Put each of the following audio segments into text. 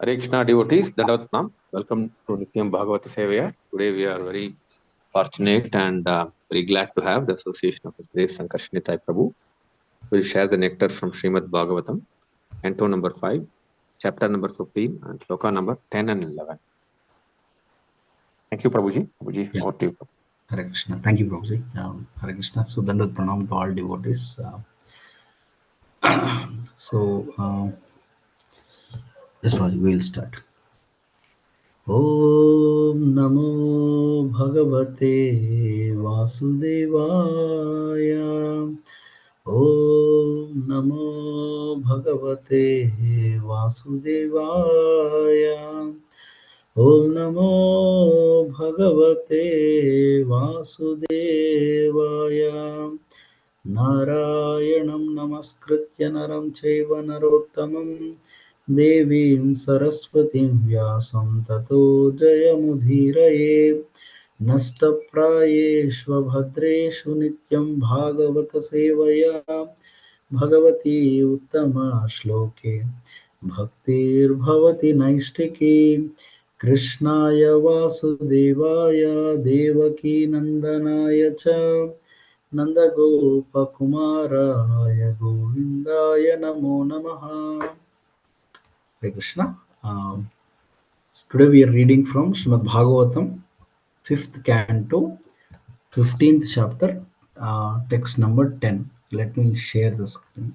Hare Krishna devotees, Dandavat. Welcome to Nityam Bhagavata Sevaya. Today we are very fortunate and very glad to have the association of His Grace Sankarshanithai Prabhu. We will share the nectar from Srimad Bhagavatam, canto number 5, chapter number 15, and sloka number 10 and 11. Thank you, Prabhuji. Prabhuji, over to you. Hare Krishna. Thank you, Prabhuji. Hare Krishna. So, Dandavat Pranam to all devotees. Yes, Prabhuji, we will start. Om Namo Bhagavate Vasudevaya. Om Namo Bhagavate Vasudevaya. Om Namo Bhagavate Vasudevaya. Narayanam Namaskritya Naram Chaiva Narottamam Devim Saraswatim Vyasam Tato Jayamudhiraye Nashtaprayeshva Bhadreshu Nityam Bhagavata Sevaya Bhagavati Uttama Shloke Bhaktir Bhavati Naistiki Krishnaya Vasudevaya Devaki Nandanaya Cha Nandagopakumaraya Govindaya Namo Namaha. Hare Krishna. Today we are reading from Srimad Bhagavatam, 5th canto, 15th chapter, text number 10. Let me share the screen.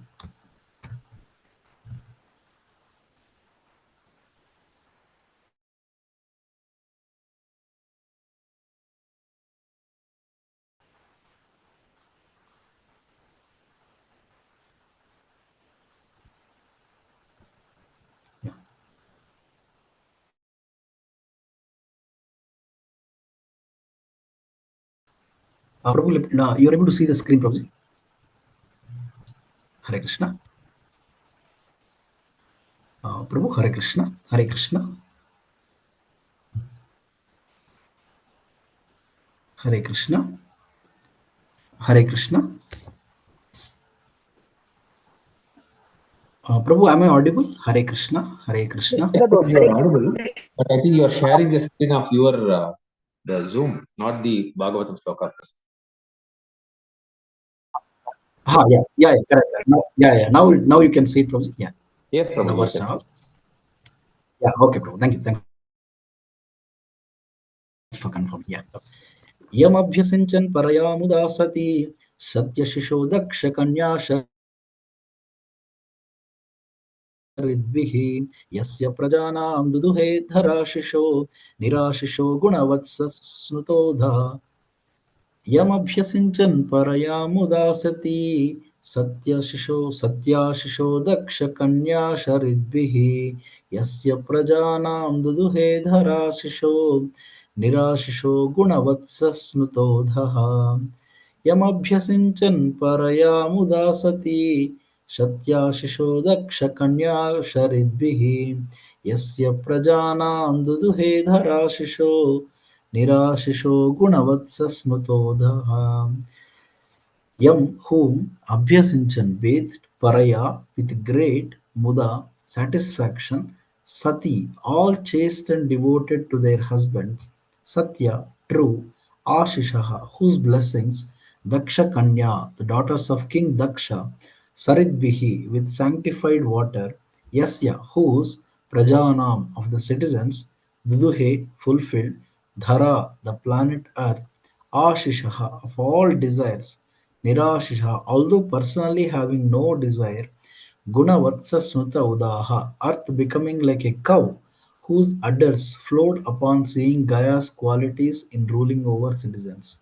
Prabhu, you are able to see the screen, Prabhu. Hare Krishna. Prabhu, Hare Krishna. Hare Krishna. Hare Krishna. Hare Krishna. Prabhu, am I audible? Hare Krishna. Hare Krishna. You are audible, but I think you are sharing the screen of your the Zoom, not the Bhagavatam sloka. Yeah, correct. Now you can see it, Prabhu. Yeah. Yes, Prabhu. The verse. Yeah, okay, Prabhu. Thank you. Thanks for confirming. Yeah. Yamabhyasincan parayamuda sati satya shisho daksha kanya sharidvihi yasya prajanam duduhe dharashisho nirashisho gunavatsas snutodha. Yamabhyasincan parayamuda sati satya shisho daksha kanya sharidvihi yasya prajanam duduhe dharashisho nirashisho gunavatsas snutodha. Yamabhyasincan parayamuda sati satyashisho daksha kanya sharidvihi yasya prajanam duduhe dharashisho nirashisho gunavatsas snutodha. Yam whom Abhyasincan bathed Paraya with great muda satisfaction, Sati all chaste and devoted to their husbands, Satya true, Ashishaha whose blessings, Daksha Kanya the daughters of King Daksha, Saridbihi with sanctified water, Yasya whose Prajanam of the citizens, Duduhe fulfilled, Dhara the planet earth, Ashishaha of all desires, Nirashisha, although personally having no desire, Gunavatsa Snuta Udaha, earth becoming like a cow, whose udders flowed upon seeing Gaya's qualities in ruling over citizens.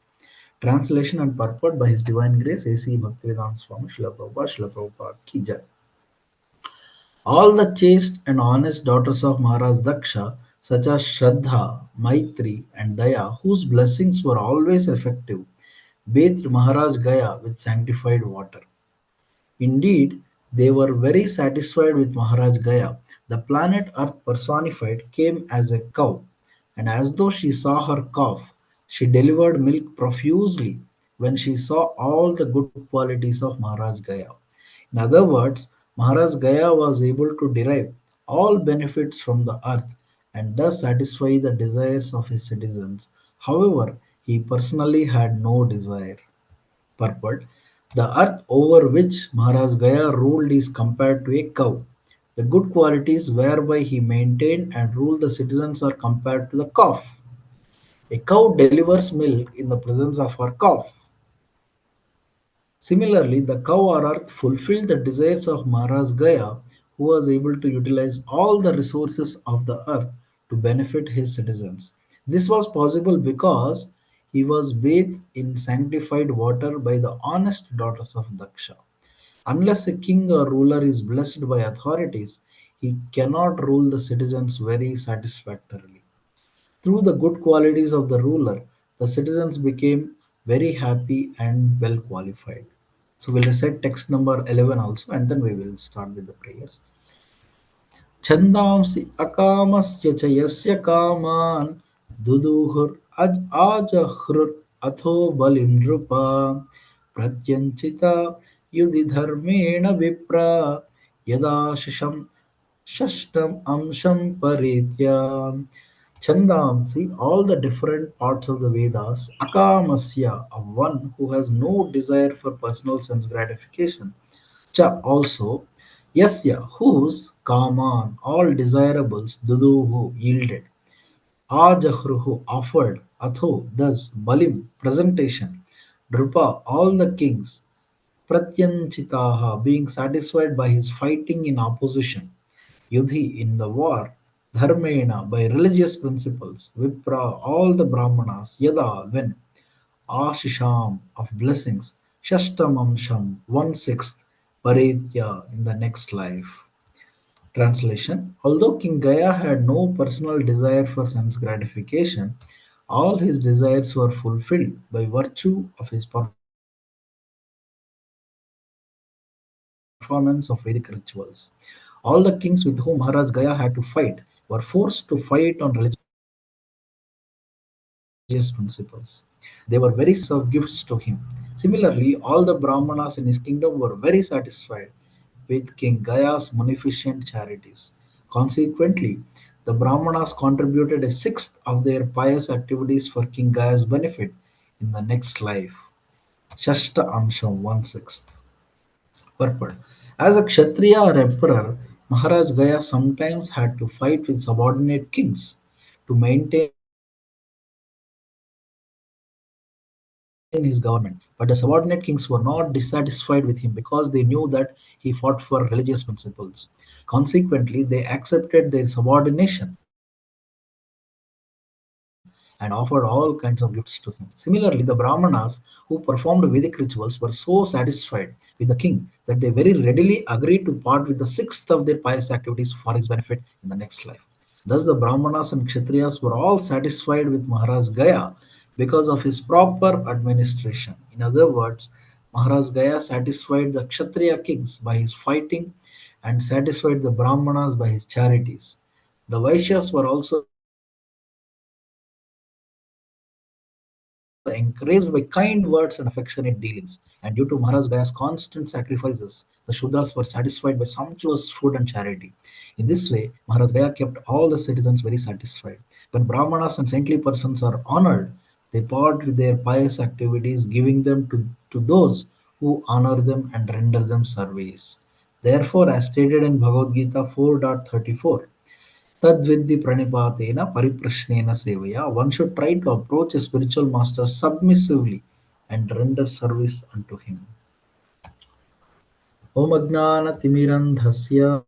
Translation and purport by His Divine Grace A.C. Bhaktivedanta Swami Srila Prabhupada Srila Prabhupada Ki Jai. All the chaste and honest daughters of Maharaj Daksha, such as Shraddha, Maitri, and Daya, whose blessings were always effective, bathed Maharaj Gaya with sanctified water. Indeed, they were very satisfied with Maharaj Gaya. The planet Earth personified came as a cow, and as though she saw her calf, she delivered milk profusely when she saw all the good qualities of Maharaj Gaya. In other words, Maharaj Gaya was able to derive all benefits from the earth and thus satisfy the desires of his citizens. However, he personally had no desire. Purport: the earth over which Maharaj Gaya ruled is compared to a cow. The good qualities whereby he maintained and ruled the citizens are compared to the calf. A cow delivers milk in the presence of her calf. Similarly, the cow or earth fulfilled the desires of Maharaj Gaya, who was able to utilize all the resources of the earth to benefit his citizens. This was possible because he was bathed in sanctified water by the honest daughters of Daksha. Unless a king or ruler is blessed by authorities, he cannot rule the citizens very satisfactorily. Through the good qualities of the ruler, the citizens became very happy and well qualified. So we'll recite text number 11 also, and then we will start with the prayers. छन्दांसि अकामस्य च यस्य कामान् आजहृत् अथो बलिं नृपा प्रत्यञ्चिता युधि धर्मेण विप्रा यदाशिषं षष्ठम अंशं परित्या. Chandamsi, all the different parts of the Vedas, Akamasya, of one who has no desire for personal sense gratification. Cha, also, Yasya, whose Kaman, all desirables, Duduhu, yielded. Ajahruhu, offered. Atho, thus, Balim, presentation. Drupa, all the kings. Pratyanchitaha, being satisfied by his fighting in opposition. Yudhi, in the war. Dharmena, by religious principles. Vipra, all the Brahmanas. Yada, when. Ashisham, of blessings. Shashtamamsham, 1/6. Paretya, in the next life. Translation: although King Gaya had no personal desire for sense gratification, all his desires were fulfilled by virtue of his performance of Vedic rituals. All the kings with whom Maharaj Gaya had to fight were forced to fight on religious principles. They were very satisfied with the king that they very readily agreed to part with the sixth of their pious activities for his benefit in the next life. Similarly, all the Brahmanas in his kingdom were very satisfied with King Gaya's munificent charities. Consequently, the Brahmanas contributed a sixth of their pious activities for King Gaya's benefit in the next life. Shashta Amsham 1/6. Purport: as a Kshatriya or emperor, Maharaj Gaya sometimes had to fight with subordinate kings to maintain his government. But the subordinate kings were not dissatisfied with him because they knew that he fought for religious principles. Consequently, they accepted their subordination and offered all kinds of gifts to him. Similarly, the Brahmanas who performed Vedic rituals were so satisfied with the king that they very readily agreed to part with the sixth of their pious activities for his benefit in the next life. Thus, the Brahmanas and Kshatriyas were all satisfied with Maharaj Gaya because of his proper administration. In other words, Maharaj Gaya satisfied the Kshatriya kings by his fighting and satisfied the Brahmanas by his charities. The Vaishyas were also encouraged by kind words and affectionate dealings, and due to Maharaj Gaya's constant sacrifices, the Shudras were satisfied by sumptuous food and charity. In this way, Maharaj Gaya kept all the citizens very satisfied. When Brahmanas and saintly persons are honored, they part with their pious activities, giving them to those who honor them and render them service. Therefore, as stated in Bhagavad Gita 4.34, Tadvidhi pranipatena pariprashnena sevaya. One should try to approach a spiritual master submissively and render service unto him. Om Ajnanatimirandhasya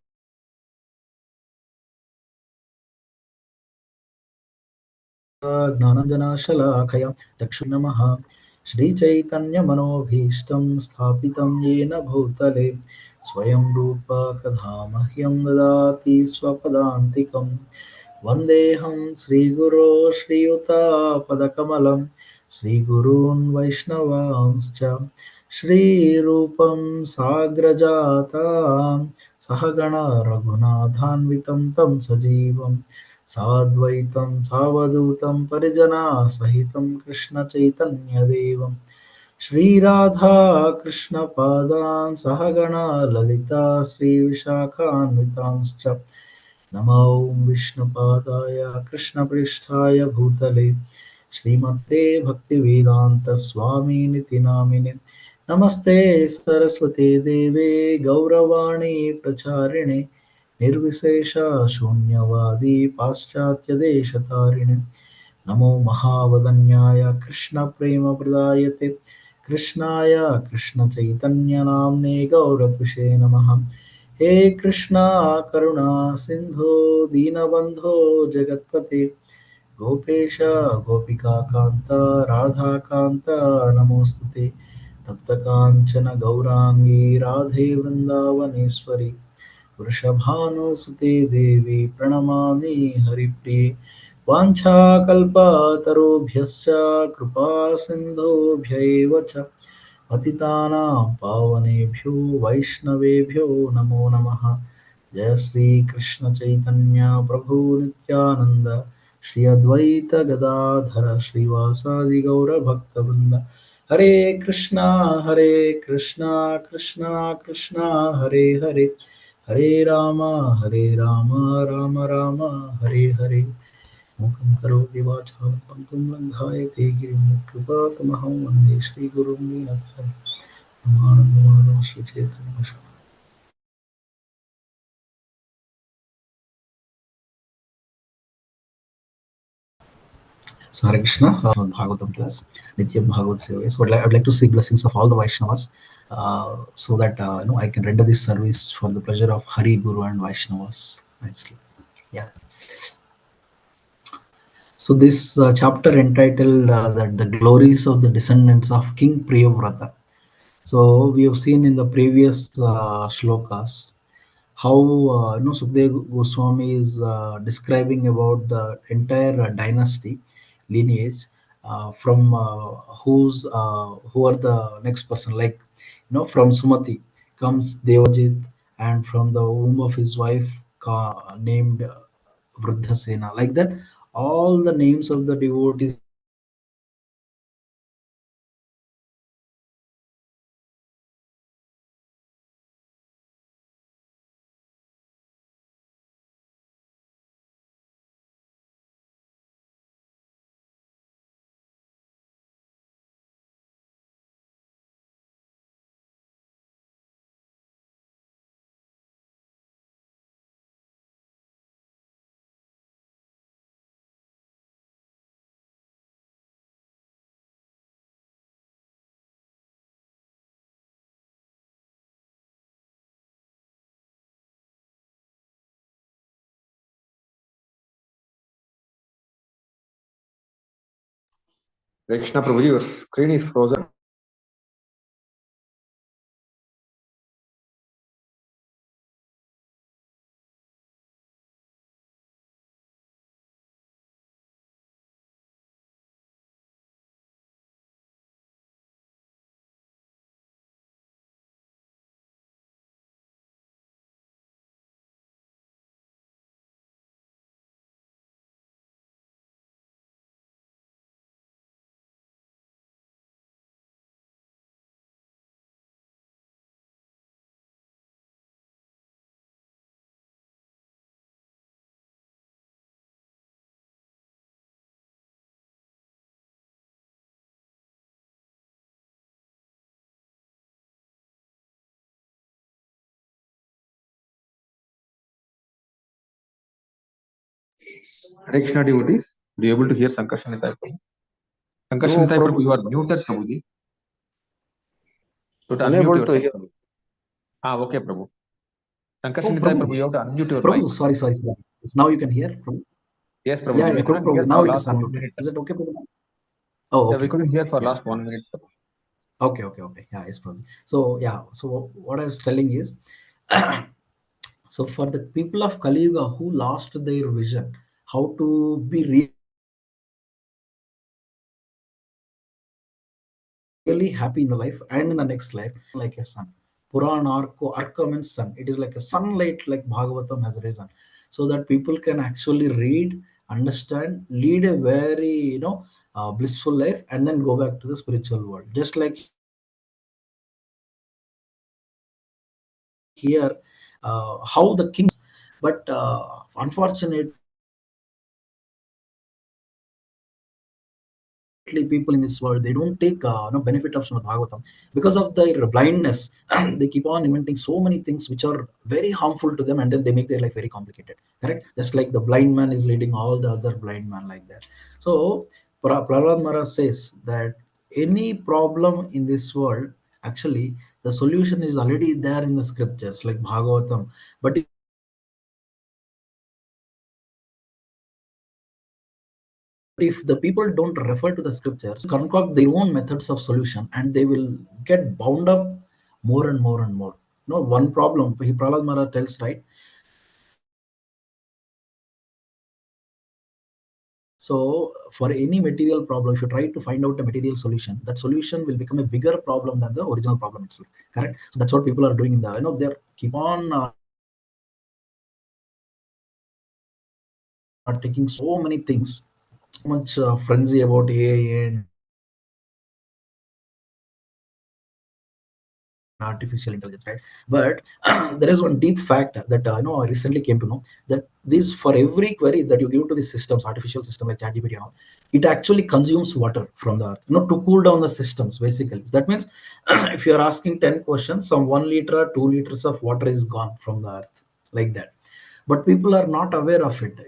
Jnananjana Shalakaya Chakshurmilitam Namaha Shri Chaitanya Manobhishtam Sthapitam Yena Bhutale Swayam Rupa Kadamahyam Dadati Swapadantikam Vandeham Sri Guru Sri Yuta Padakamalam Sri Gurun Vaishnavamscha Shri Rupam Sagrajata Sahagana Raghunathanvitam Tam Sajivam Sadvaitam Savadutam Parijana Sahitam Krishna Chaitanya Devam Shri Radha Krishna Padan Sahagana Lalita Sri Vishakhanvitamscha नमो विष्णुपादाय कृष्णपृष्ठाय भूतले श्रीमते भक्तिवेदांत स्वामिनिति नामिने नमस्ते सरस्वते देवे गौरवाणी प्रचारिणे निर्विशेष शून्यवादी पाश्चात्यदेशतारिणे नमो महावदन्याय कृष्णप्रेमप्रदायते कृष्णाय कृष्णचैतन्यनाम्ने गौरद्विषे नमः। हे कृष्णा करुणा सिन्धो दीनबन्धो जगत्पते गोपेश गोपिकान्त राधाकान्त नमोऽस्तुते तप्तकाञ्चन गौराङ्गी राधे वृन्दावनेश्वरी वृषभानुसुते देवी प्रणमामि हरिप्रिये वाञ्छाकल्पतरुभ्यश्च कृपा सिन्धुभ्य एव च पतितानां पावनेभ्यो वैष्णवेभ्यो नमो नमः। जय श्री कृष्ण चैतन्य प्रभु नित्यानंद श्री अद्वैत गदाधर श्रीवासादि गौर भक्तवृंद हरे कृष्णा कृष्णा कृष्णा हरे हरे हरे राम राम राम हरे हरे मूकं करोति वाचालं पङ्गुं लङ्घायते गिरिं यत्कृपातमहं वन्दे श्रीगुरुं दीनतारिणं नमानन्दमाधवं श्रीचैतन्यं So Hare Krishna, Bhagavatam class, Nityam Bhagavat Sevaya. So I'd like to seek blessings of all the Vaishnavas, so that I can render this service for the pleasure of Hari, Guru, and Vaishnavas nicely. Yeah. So this chapter entitled that the glories of the descendants of King Priyavrata. So we have seen in the previous shlokas how Sukdev Goswami is describing about the entire dynasty lineage, from who are the next person, like from Sumati comes Devajit, and from the womb of his wife named Vruddhasena, like that all the names of the devotees are mentioned in this Krishna Prabhu, your screen is frozen. Hare Krishna devotees, are you able to hear Sankarshan Nitai Prabhu? Sankarshan No, Nitai Prabhu, Prabhu. you are muted, Prabhuji. You have to unmute Unable to yourself, hear. Prabhu. Okay, Prabhu. Oh, Sankarshan Nitai Prabhu, Prabhu. you have to unmute your mic. Prabhu, sorry. Yes, now you can hear, Prabhu. Yes, Yeah, Prabhuji, yeah, we couldn't hear Prabhu. for Now it is last 1 minute. unmuted. Is it okay, Prabhu? Oh, Yeah, we okay, couldn't hear for yeah, last 1 minute. okay. Yeah, yes, Prabhu. So yeah, so what I was telling is, so for the people of Kali Yuga who lost their vision, how to be really happy in the life and in the next life, like a sun. Puran Arka means sun. It is like a sunlight, like Bhagavatam has risen, so that people can actually read, understand, lead a very blissful life, and then go back to the spiritual world. Just like here, how the kings, but But unfortunately, people in this world, they don't take no benefit of Srimad Bhagavatam because of their blindness. They keep on inventing so many things which are very harmful to them, and then they make their life very complicated. Correct? Just like the blind man is leading all the other blind man like that. So Prahlad Maharaj says that any problem in this world, actually, the solution is already there in the scriptures like Bhagavatam. But if the people don't refer to the scriptures, concoct their own methods of solution, and they will get bound up more and more and more. One problem Prahlad Maharaj tells, right? So for any material problem, if you try to find out a material solution, that solution will become a bigger problem than the original problem itself. Correct? So that's what people are doing in the, they're keep on taking so many things, so much frenzy about AI and artificial intelligence, right? But there is one deep fact that I recently came to know, that this, for every query that you give to these systems, artificial system like ChatGPT and all, it actually consumes water from the earth, to cool down the systems. Basically, that means if you are asking 10 questions, some 1 liter or 2 liters of water is gone from the earth, like that. But people are not aware of it.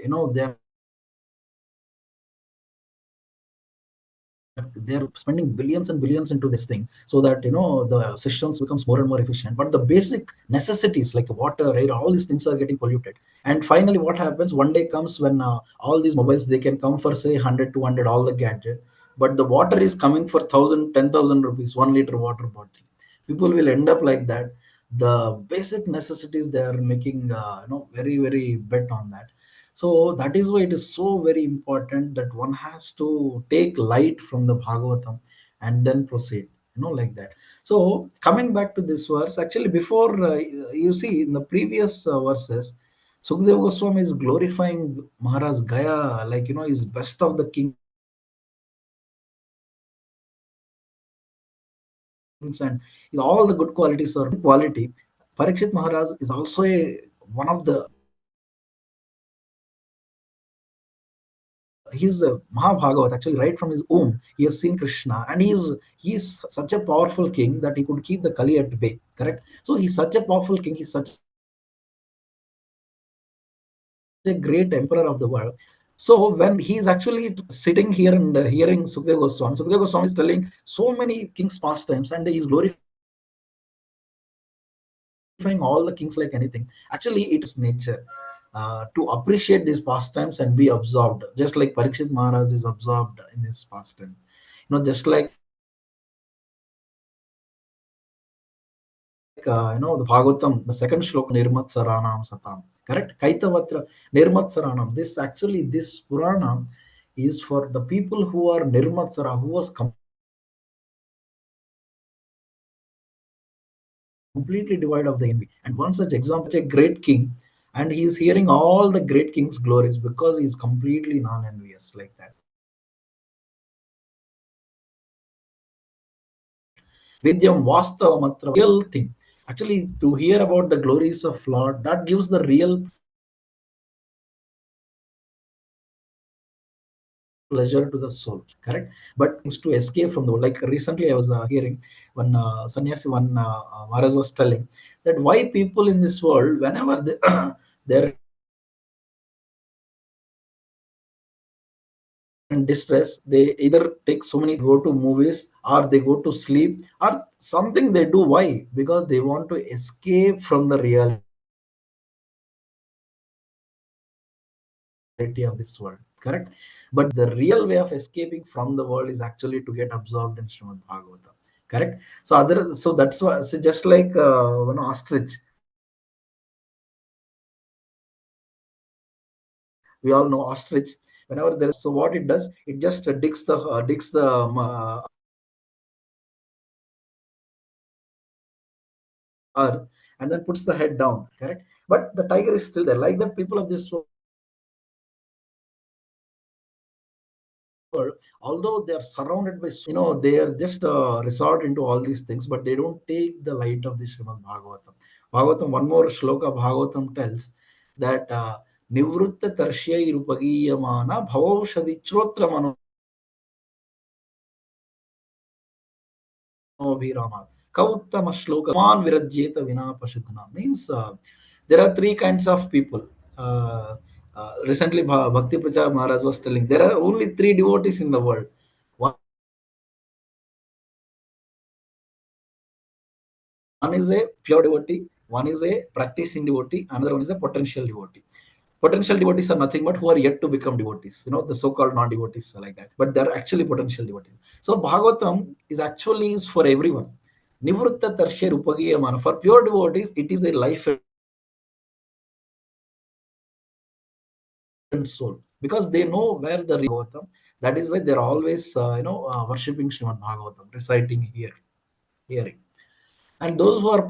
They're spending billions and billions into this thing, so that the systems becomes more and more efficient, but the basic necessities like water, air, all these things are getting polluted. And finally, what happens, one day comes when all these mobiles, they can come for say 100, 200, all the gadget, but the water is coming for 1,000, 10,000 rupees, 1 liter water bottle. People will end up like that. The basic necessities, they are making very very bet on that. So that is why it is so very important that one has to take light from the Bhagavatam and then proceed, like that. So coming back to this verse, actually, before you see in the previous verses, Sukadeva Goswami is glorifying Maharaj Gaya, like, is best of the kings, and all the good qualities are quality. Parikshit Maharaj is also one of the, he's a Mahabhagavat, actually, right from his womb. He has seen Krishna, and he's such a powerful king that he could keep the Kali at bay. Correct. So he's such a powerful king. He's such a great emperor of the world. So when he's actually sitting here and hearing Sukadeva Goswami is telling so many kings' pastimes, and he's glorifying all the kings like anything. Actually, it is nature to appreciate these pastimes and be absorbed, just like Parikshit Maharaj is absorbed in his pastime. Just like the Bhagavatam, the second shloka, Nirmatsaranam Satam. Correct? Kaitavatra Nirmatsaranam. This Purana is for the people who are Nirmatsara, who was completely devoid of the envy. And one such example, a great king, and he is hearing all the great king's glories because he is completely non-envious, like that. Vidyam Vastavamatra, real thing. Actually, to hear about the glories of Lord, that gives the real pleasure to the soul. Correct. But things to escape from the world, like recently I was hearing when sannyasi, one Maharaj was telling that why people in this world, whenever they're in distress, they either take so many, go to movies, or they go to sleep, or something they do. Why? Because they want to escape from the reality of this world. Correct. But the real way of escaping from the world is actually to get absorbed in Srimad Bhagavatam. Correct. So that's why, so just like ostrich, we all know ostrich, whenever there is, so what it does, it just digs the earth, and then puts the head down. Correct. But the tiger is still there, like that. People of this world, although they are surrounded by, they are just resort into all these things, but they don't take the light of the Srimad Bhagavatam. One more shloka Bhagavatam tells that Nivritta Tarshya Irupagiyamana Bhavaushadi Chrotra Manobhirama Kauttama Shloka Man Virajyeta Vina Pashugna means there are three kinds of people. Recently, Bhakti Prachar Maharaj was telling there are only three devotees in the world. One is a pure devotee, one is a practicing devotee, another one is a potential devotee. Potential devotees are nothing but who are yet to become devotees, the so-called non-devotees like that, but they're actually potential devotees. So Bhagavatam is for everyone. Nivritta Tarshya Upagiyamana. For pure devotees, it is a life and soul because they know where the Bhagavatam. That is why they're always, worshipping Srimad Bhagavatam, reciting, hearing. And those who are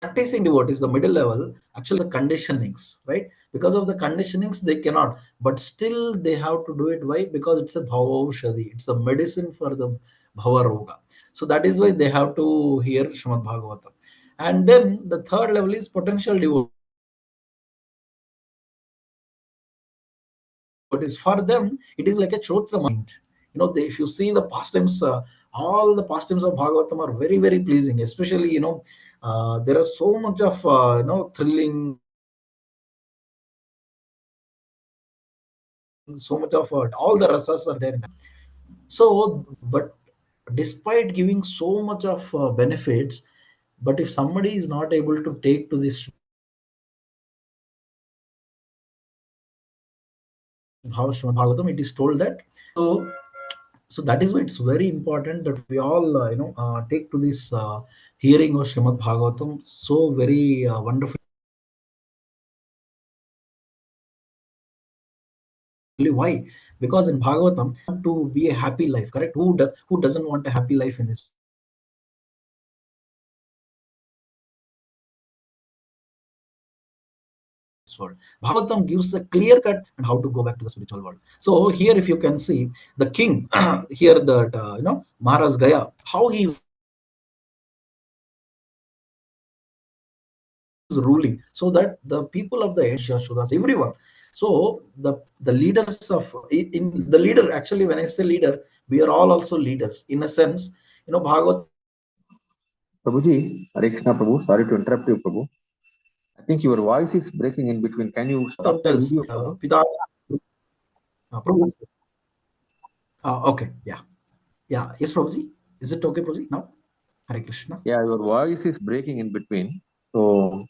practicing devotees, the middle level, actually the conditionings, right? Because of the conditionings, they cannot, but still they have to do it. Why? Because it's a bhavaushadi, it's a medicine for the bhava roga. So that is why they have to hear Srimad Bhagavatam. And then the third level is potential devotees. For them, it is like a chotra mind. If you see the pastimes, all the pastimes of Bhagavatam are very, very pleasing. Especially, there are so much of thrilling, so much of all the rasas are there. So, but despite giving so much of benefits, but if somebody is not able to take to this Bhagavatam, it is told that. So that is why it's very important that we all take to this hearing of Srimad Bhagavatam so very wonderfully. Why? Because in Bhagavatam, to be a happy life, correct? Who doesn't want a happy life in this world? Bhagavatam gives a clear cut and how to go back to the spiritual world. So here, if you can see the king here, that Maharaj Gaya, how he is ruling, so that the people of the Shudas, everyone. So the leaders of in the leader, actually, when I say leader, we are all also leaders in a sense. Bhagavatam Prabhuji, Hare Krishna Prabhu, sorry to interrupt you, Prabhu. I think your voice is breaking in between. Can you stop the tells video, Prabhu? Pita. Prabhu. Okay, yeah, yes, Prabhuji. Is it okay, Prabhuji? Now, Hare Krishna. Yeah, your voice is breaking in between. So,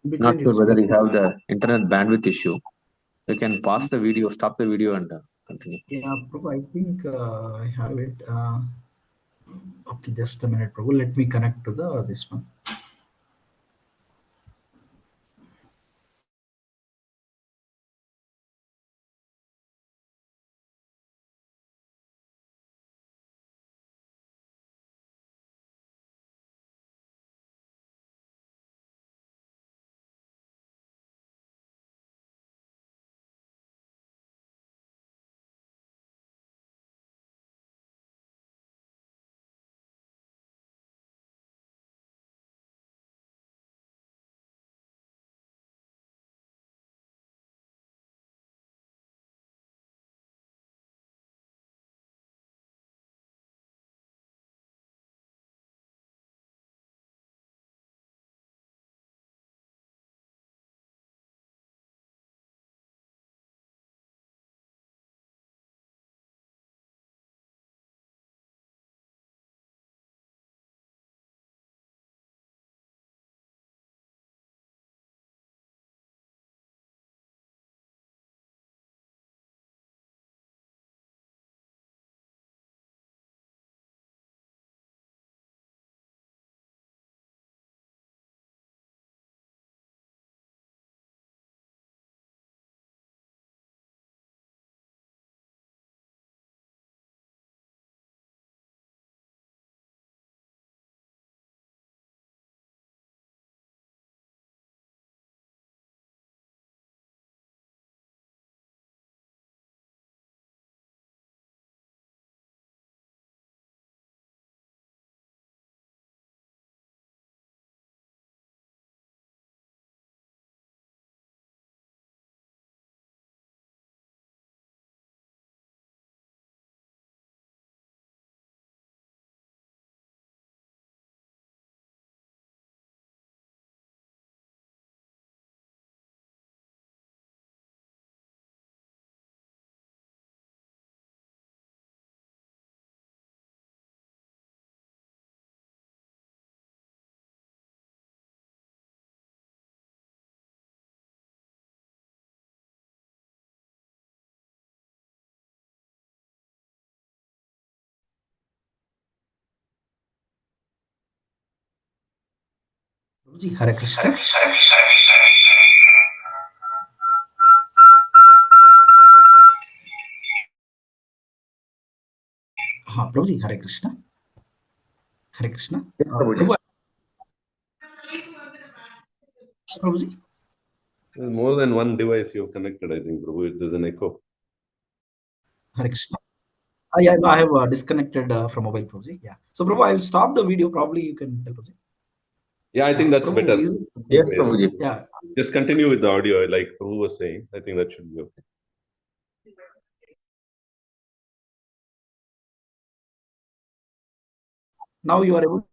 In not between, sure it's whether break. you have the internet bandwidth issue. You can pause the video, stop the video, and continue. Yeah, Prabhu, I think I have it. Okay, just a minute, Prabhu. Let me connect to the this one. Ji, Hare Krishna. Prabhuji, Hare Krishna. Hare Krishna. Yes, Prabhuji. Prabhu, Prabhuji. There's more than one device you've connected, I think, Prabhu. There's an echo. Hare Krishna. Yeah, no, I have disconnected from mobile, Prabhuji. Yeah. So, Prabhu, I will stop the video. Probably you can tell, Prabhuji. Yeah, I think that's Prabhu, better. is Yes, Prabhuji. yeah. Just continue with the audio, like Prabhu was saying. I think that should be okay. Now you are able.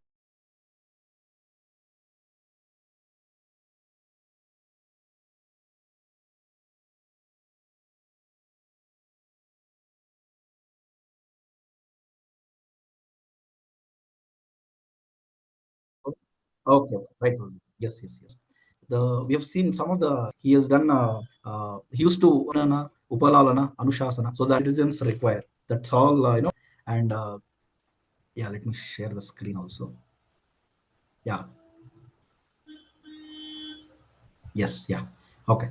Okay, okay, right, Prabhuji. Yes, yes, yes. We have seen some of the he has done. He used to upalalana, anushasana, so that citizens require. That's all And yeah, let me share the screen also. Yeah. Yes. Yeah. Okay.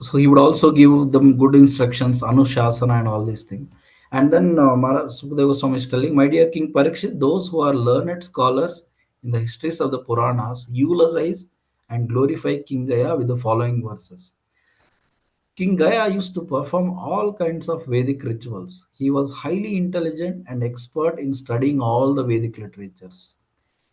So he would also give them good instructions, anushasana, and all these things. And then Sukadeva Goswami is telling, my dear King Parikshit, those who are learned scholars in the histories of the Puranas eulogize and glorify King Gaya with the following verses. King Gaya used to perform all kinds of Vedic rituals. He was highly intelligent and expert in studying all the Vedic literatures.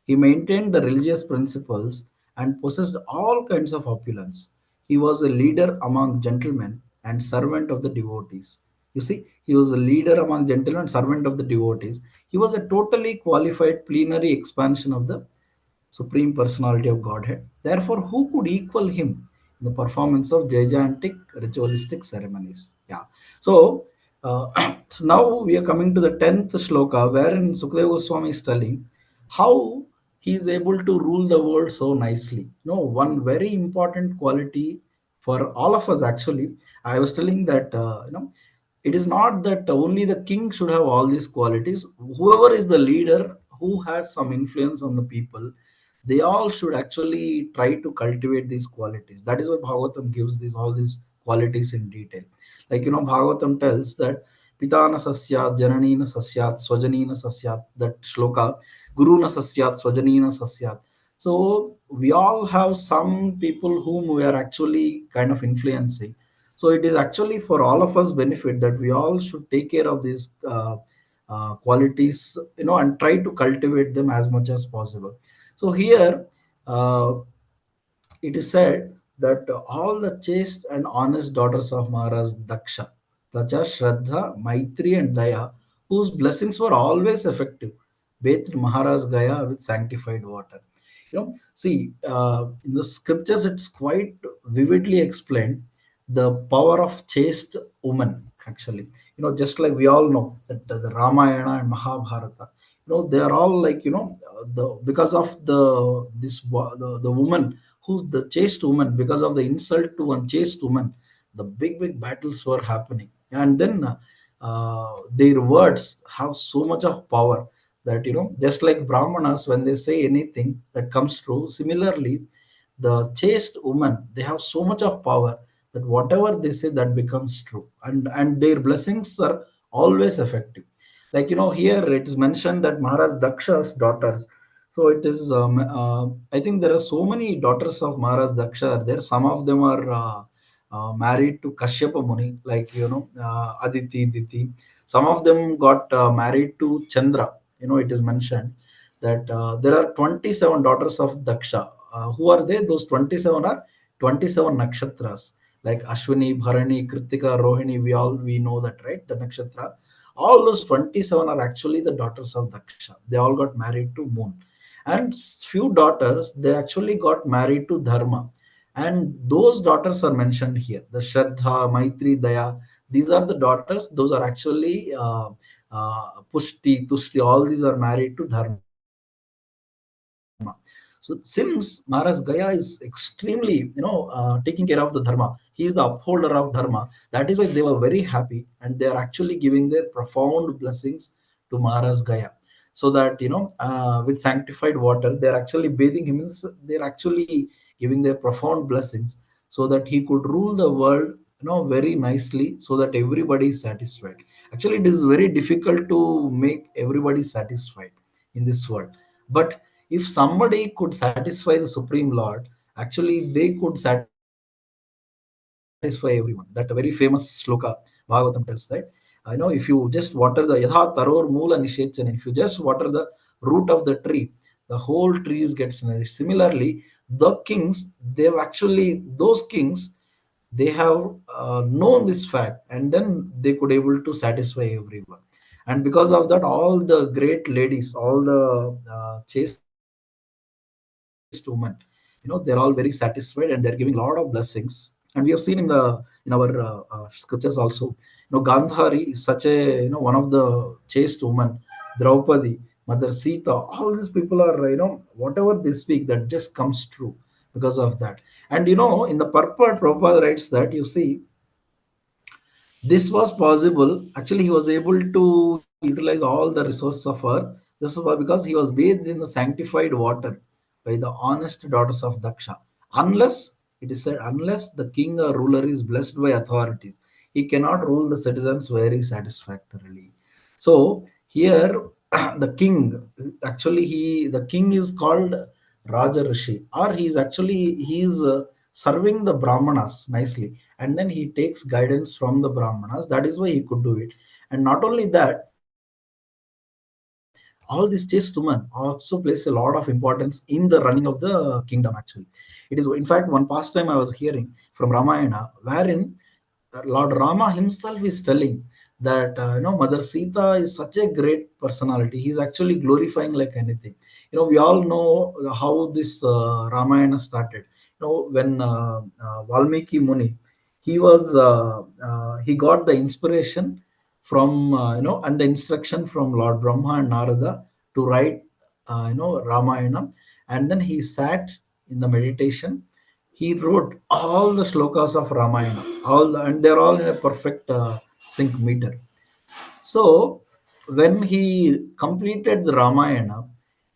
He maintained the religious principles and possessed all kinds of opulence. He was a leader among gentlemen and servant of the devotees. You see, he was a leader among gentlemen, servant of the devotees. He was a totally qualified plenary expansion of the Supreme Personality of Godhead. Therefore, who could equal him in the performance of gigantic ritualistic ceremonies? Yeah. So, so now we are coming to the 10th shloka, wherein Sukadeva Goswami is telling how he is able to rule the world so nicely. One very important quality for all of us actually. I was telling that it is not that only the king should have all these qualities. Whoever is the leader who has some influence on the people, they all should actually try to cultivate these qualities. That is what Bhagavatam gives these all these qualities in detail. Like Bhagavatam tells that Pitana sasyat, Jananina sasyat, Swajanina sasyat, that shloka, Guruna sasyat, Swajanina sasyat. So we all have some people whom we are actually kind of influencing. So it is actually for all of us benefit that we all should take care of these qualities, and try to cultivate them as much as possible. So here, it is said that all the chaste and honest daughters of Maharaj Daksha, Tacha, Shraddha, Maitri, and Daya, whose blessings were always effective, bathed Maharaj Gaya with sanctified water. See, in the scriptures, it's quite vividly explained the power of chaste woman. Actually, just like we all know that the Ramayana and Mahabharata, they are all like the because of the woman who's the chaste woman, because of the insult to one chaste woman, the big battles were happening. And then their words have so much of power that just like Brahmanas, when they say anything that comes true, similarly the chaste woman, they have so much of power that whatever they say, that becomes true, and their blessings are always effective. Like here it is mentioned that Maharaj Daksha's daughters. So it is I think there are so many daughters of Maharaj Daksha are there. Some of them are married to Kashyapa Muni, like Aditi, Diti. Some of them got married to Chandra. It is mentioned that there are 27 daughters of Daksha. Who are they? Those 27 are 27 nakshatras, like Ashwini, Bharani, Kritika, Rohini. We know that, right? The nakshatra. All those 27 are actually the daughters of Daksha. They all got married to Moon. And few daughters, they actually got married to Dharma. And those daughters are mentioned here. The Shraddha, Maitri, Daya. These are the daughters. Those are actually Pushti, Tushti. All these are married to Dharma. So since Maharaj Gaya is extremely, taking care of the dharma, he is the upholder of dharma. That is why they were very happy, and they are actually giving their profound blessings to Maharaj Gaya. so that with sanctified water they're actually bathing him, means they're actually giving their profound blessings so that he could rule the world very nicely, so that everybody is satisfied. Actually, it is very difficult to make everybody satisfied in this world, but if somebody could satisfy the Supreme Lord, actually they could satisfy everyone. That a very famous sloka Bhagavatam tells that, if you just water the yatha taror moola nishechana, if you just water the root of the tree, the whole trees gets nourished. Similarly, the kings, they've actually, those kings, they have known this fact, and then they could able to satisfy everyone. And because of that, all the great ladies, all the chaste women, they're all very satisfied and they're giving a lot of blessings. And we have seen in our scriptures also, Gandhari is such a one of the chaste woman, Draupadi, Mother Sita, all these people are whatever they speak, that just comes true because of that. And in the purport, Prabhupada writes that, you see, this was possible. Actually, he was able to utilize all the resources of earth. This was because he was bathed in the sanctified water by the honest daughters of Daksha. Unless, it is said, unless the king or ruler is blessed by authorities, he cannot rule the citizens very satisfactorily. So here, the king, actually, the king is called Raja Rishi, or he is serving the Brahmanas nicely, and then he takes guidance from the Brahmanas. That is why he could do it. And not only that, all these chaste women also place a lot of importance in the running of the kingdom. Actually, it is, in fact, one pastime I was hearing from Ramayana, wherein Lord Rama himself is telling that Mother Sita is such a great personality. He's actually glorifying like anything. We all know how this Ramayana started. When Valmiki Muni, he got the inspiration from and the instruction from Lord Brahma and Narada to write Ramayana, and then he sat in the meditation. He wrote all the slokas of Ramayana, and they're all in a perfect sync meter. So when he completed the Ramayana,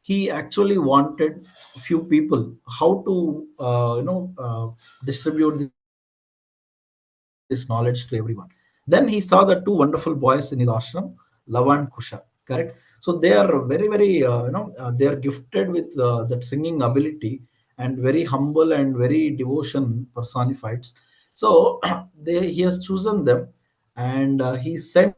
he actually wanted few people how to distribute this knowledge to everyone. Then he saw the two wonderful boys in his ashram, Lava and Kusha. Correct. So they are very, very they are gifted with that singing ability, and very humble and very devotion personified. So he has chosen them, and he sent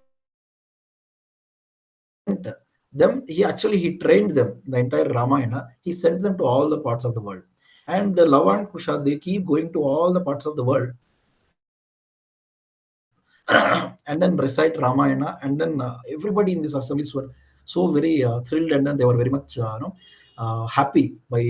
them. He trained them the entire Ramayana. He sent them to all the parts of the world. And the Lava and Kusha, they keep going to all the parts of the world and then recite Ramayana. And then everybody in these assemblies were so very thrilled, and then they were very much happy by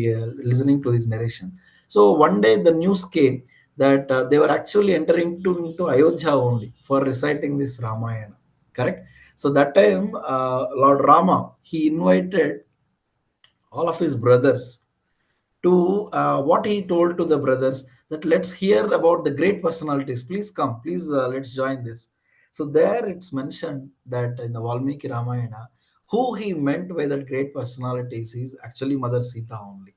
listening to this narration. So one day the news came that they were actually entering into Ayodhya only for reciting this Ramayana. Correct. So that time, Lord Rama, he invited all of his brothers to what he told to the brothers, that let's hear about the great personalities. Please come, please, let's join this. So there it's mentioned that in the Valmiki Ramayana, who he meant by that great personalities is actually Mother Sita only.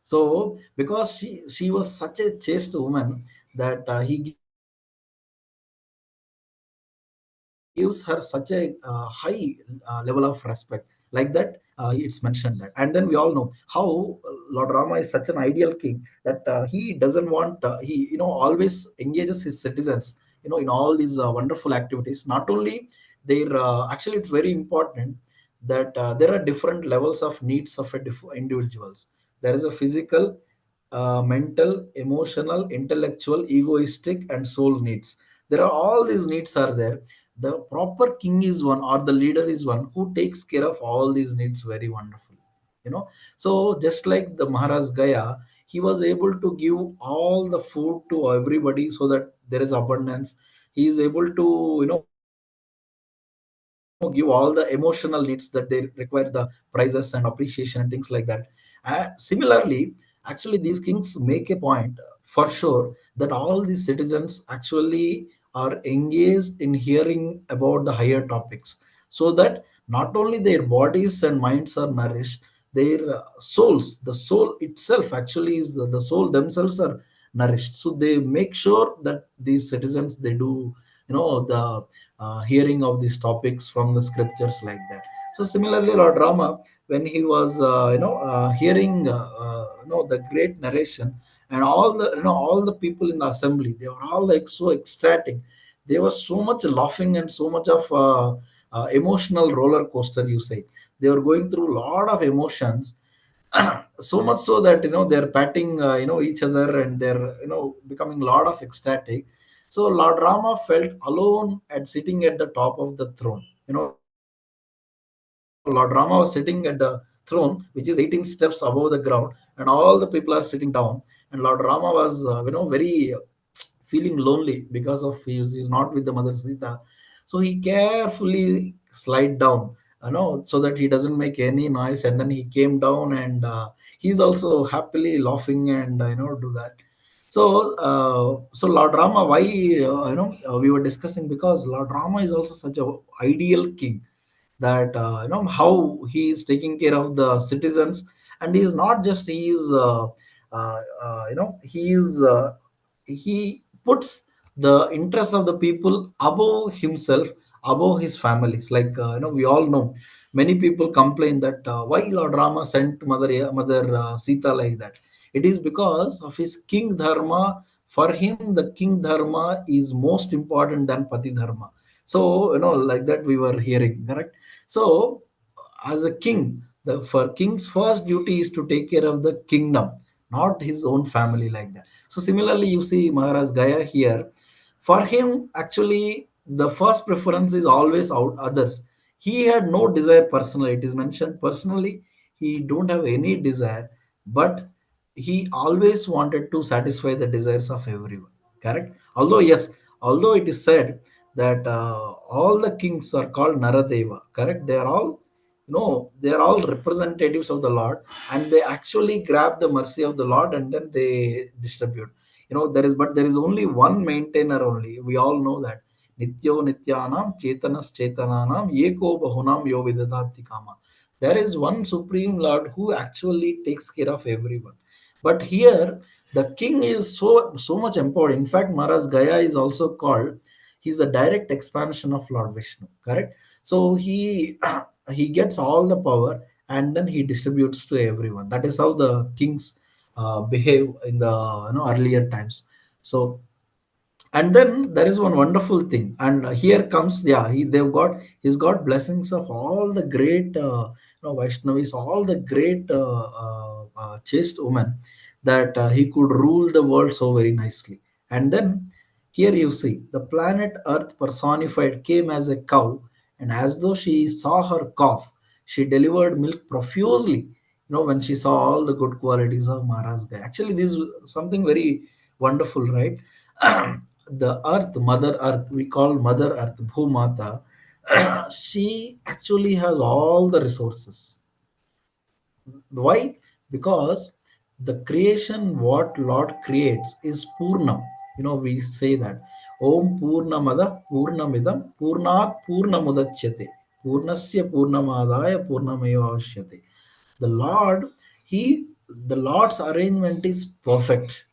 So because she was such a chaste woman, that he gives her such a high level of respect. Like that, it's mentioned that. And then we all know how Lord Rama is such an ideal king, that he doesn't want he always engages his citizens in all these wonderful activities. Not only their actually, it's very important that there are different levels of needs of individuals. There is a physical, mental, emotional, intellectual, egoistic, and soul needs. There are all these needs are there. The proper king is one, or the leader is one, who takes care of all these needs very wonderfully. So just like the Maharaj Gaya, he was able to give all the food to everybody so that there is abundance. He is able to give all the emotional needs that they require, the prizes and appreciation and things like that. Similarly, actually these kings make a point for sure that all these citizens actually are engaged in hearing about the higher topics, so that not only their bodies and minds are nourished, their souls, the soul itself actually is the soul themselves are nourished. So they make sure that these citizens, they do, the hearing of these topics from the scriptures like that. So similarly, Lord Rama, when he was hearing the great narration, and all the, all the people in the assembly, they were all like so ecstatic. They were so much laughing and so much of emotional roller coaster, you say. They were going through a lot of emotions. So much so that, they're patting each other, and they're, becoming a lot of ecstatic. So Lord Rama felt alone at sitting at the top of the throne. Lord Rama was sitting at the throne, which is 18 steps above the ground, and all the people are sitting down. And Lord Rama was very feeling lonely because of he's not with the mother Sita. So he carefully slide down, so that he doesn't make any noise, and then he came down, and he's also happily laughing, and do that. So Lord Rama, why we were discussing, because Lord Rama is also such a ideal king, that how he is taking care of the citizens. And he is not just, he is he is he puts the interest of the people above himself, above his families. Like, we all know, many people complain that why Lord Rama sent mother Sita like that. It is because of his king dharma. For him, the king dharma is most important than pati dharma. So, like that we were hearing, correct? So, as a king, the for king's first duty is to take care of the kingdom, not his own family, like that. So similarly, you see Maharaj Gaya here. For him, actually, the first preference is always out others. He had no desire personally. It is mentioned personally, he don't have any desire, but he always wanted to satisfy the desires of everyone. Correct? Although yes, although it is said that all the kings are called Naradeva. Correct? They are all, they are all representatives of the Lord, and they actually grab the mercy of the Lord, and then they distribute. There is only one maintainer only. We all know that. Nityo Nityanam Chetanas Chetananam Eko Bahunam Yo Vidadati Kama. There is one supreme Lord who actually takes care of everyone. But here, the king is so much empowered. In fact, Maharaj Gaya is also called, he's a direct expansion of Lord Vishnu. Correct? So he gets all the power, and then he distributes to everyone. That is how the kings behave in the earlier times. So, and then there is one wonderful thing, and here comes, yeah, he's got blessings of all the great Vaishnavis, all the great chaste women, that he could rule the world so very nicely. And then here you see the planet Earth personified came as a cow, and as though she saw her calf, she delivered milk profusely. When she saw all the good qualities of Maharaj Gai. Actually, this is something very wonderful, right? The earth, Mother Earth, we call Mother Earth, Bhumata, she actually has all the resources. Why? Because the creation, what Lord creates, is Purnam. We say that Om Purnamada Purnamidam Purnat Purnamudachyate Purnasya Purnamadaya Purnamevashyate. The Lord, He, the Lord's arrangement is perfect.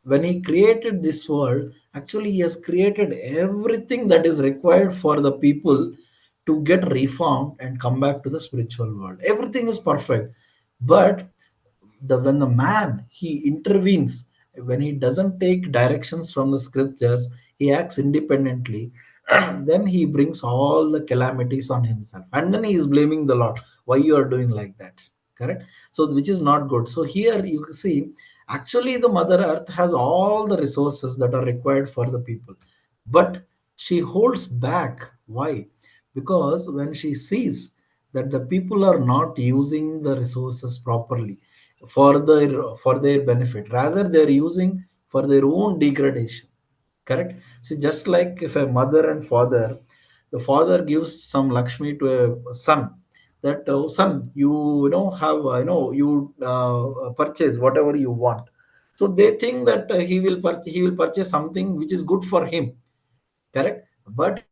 When he created this world, actually he has created everything that is required for the people to get reformed and come back to the spiritual world. Everything is perfect. But when the man, he intervenes, when he doesn't take directions from the scriptures, he acts independently, then he brings all the calamities on himself, and then he is blaming the Lord, why you are doing like that. Correct? So which is not good. So here you see, actually the Mother Earth has all the resources that are required for the people, but she holds back. Why? Because when she sees that the people are not using the resources properly for their benefit, rather they're using for their own degradation. Correct? See, just like if a mother and father, the father gives some Lakshmi to a son, that son, have you purchase whatever you want. So they think that he will purchase something which is good for him. Correct? But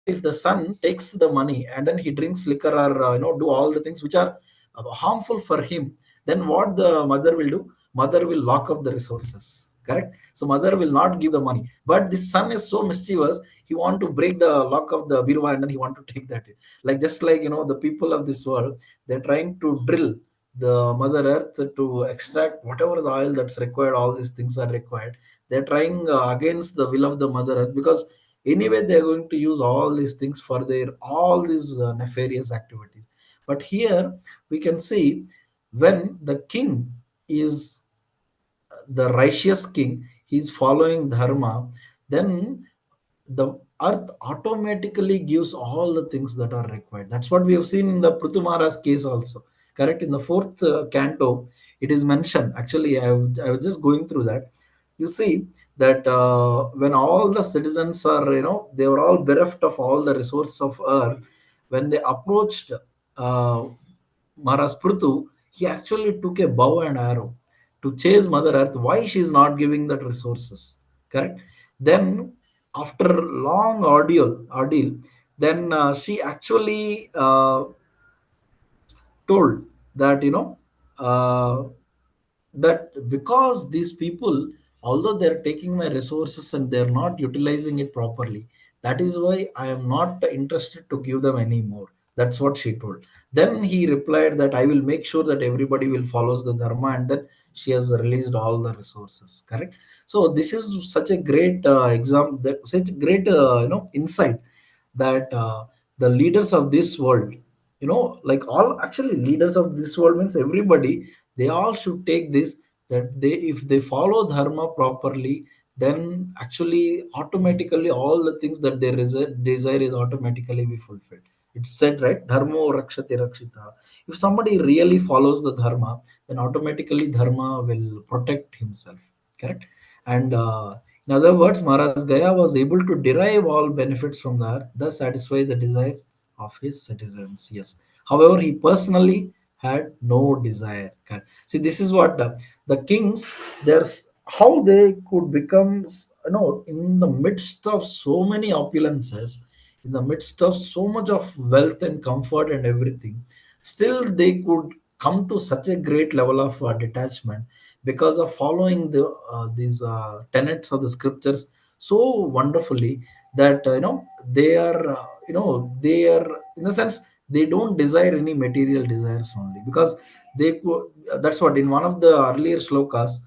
it is actually not good for him. if the son takes the money and then he drinks liquor or do all the things which are harmful for him, then what the mother will do? Mother will lock up the resources. Correct. So mother will not give the money. But this son is so mischievous. He want to break the lock of the birva and then he want to take that. Like just like the people of this world, they're trying to drill the mother earth to extract whatever the oil that's required. All these things are required. They're trying against the will of the mother earth, because anyway they're going to use all these things for their all these nefarious activities. But here we can see, when the king is the righteous king, he's following dharma, then the earth automatically gives all the things that are required. That's what we have seen in the Pruthumara's case also. Correct. In the fourth canto, it is mentioned. Actually, I was just going through that. You see that when all the citizens are, they were all bereft of all the resources of earth, when they approached uh, Maharaj Prutu, he actually took a bow and arrow to chase Mother Earth. Why she is not giving that resources? Correct. Then after long ordeal, then she actually told that that because these people, although they're taking my resources and they're not utilizing it properly, that is why I am not interested to give them anymore. That's what she told. Then he replied that I will make sure that everybody will follows the dharma, and then she has released all the resources. Correct. So this is such a great such great insight, that the leaders of this world, like all actually leaders of this world means everybody, they all should take this, that they, if they follow dharma properly, then actually automatically all the things that they desire is automatically be fulfilled. It's said, right? Dharmo rakshati rakshita. If somebody really follows the dharma, then automatically dharma will protect himself. Correct. And in other words, Maharaj Gaya was able to derive all benefits from the earth, thus satisfy the desires of his citizens. Yes. However, he personally had no desire. Correct. See, this is what the kings, there's how they could become, in the midst of so many opulences, in the midst of so much of wealth and comfort and everything, still they could come to such a great level of detachment, because of following these tenets of the scriptures so wonderfully, that they are they are, in the sense, they don't desire any material desires only, because that's what in one of the earlier shlokas